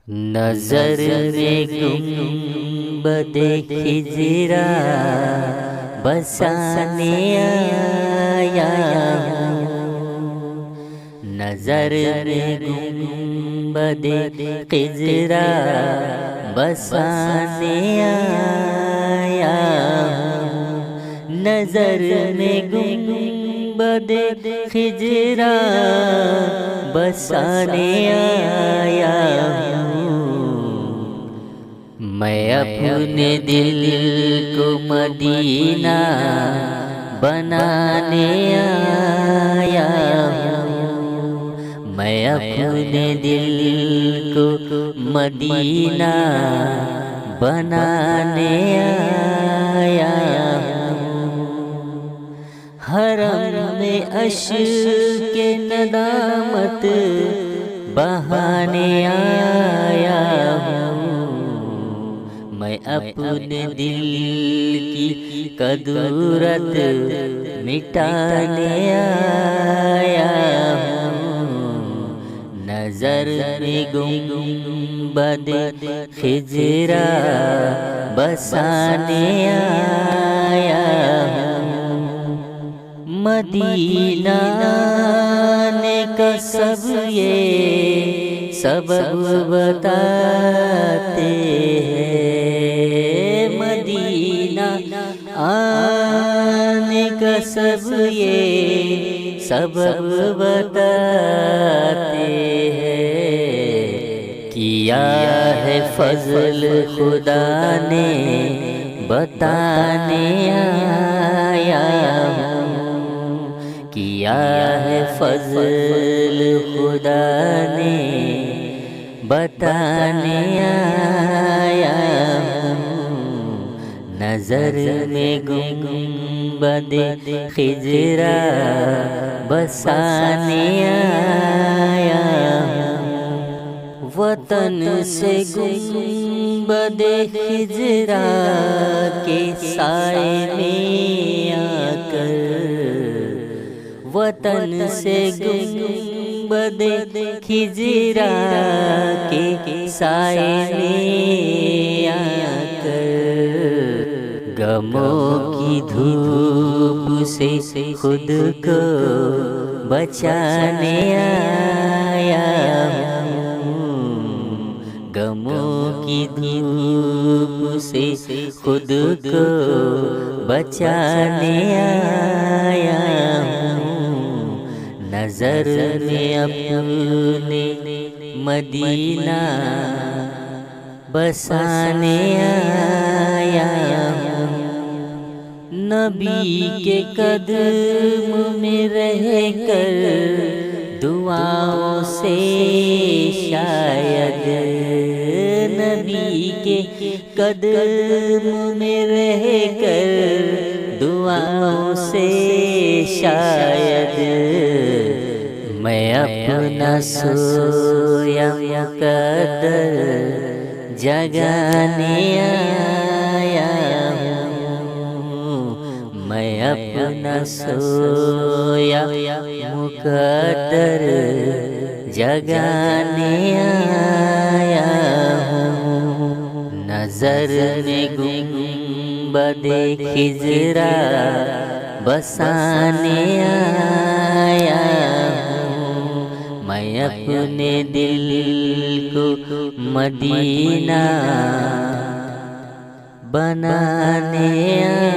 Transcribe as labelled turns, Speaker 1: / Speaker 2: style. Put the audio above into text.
Speaker 1: نظر میں گنبد خضرا بسانے آیا ہوں، نظر میں گنبد خضرا بسانے آیا ہوں، نظر میں گنبد خضرا بسانے آیا ہوں، میں اپنے دل کو مدینہ بنانے آیا ہوں، میں اپنے دل کو مدینہ بنانے آیا ہوں، حرم میں عشق ندامت بہانے آیا ہوں، میں اپنے دل کی کدورت مٹانے آیا ہوں، نظر میں گنبد خضرا بسانے آیا ہوں، مدینہ آنے کا سب یہ سبب بتاتے ہیں، مدینہ آنے کا سب یہ سبب بتاتے ہیں، کیا ہے فضل خدا نے بتانے آیا ہوں، کیا ہے فضل خدا نے بتانے آیا ہوں، نظر میں گنبد خضرا بسانے آیا ہوں، وطن سے گنبد خضرا کے سائے میں آ کر، وطن سے گنبد خضرا کے سائے میں آ کر، غموں کی دھوپ سے خود کو بچانے آیا ہوں، غموں کی دھوپ سے خود کو بچانے آیا ہوں، نظر میں اپنے مدینہ بسانے آیا ہوں، نبی کے قدم میں رہ کر دعاؤں سے شاید، نبی کے قدم میں رہ کر دعاؤں سے شاید، میں اپنا سویا مقدر جگانے آیا ہوں، میں اپنا سویا مقدر جگانے آیا ہوں، نظر میں گنبد خضرا بسانے آیا ہوں، میں اپنے دل کو مدینہ بنانے آیا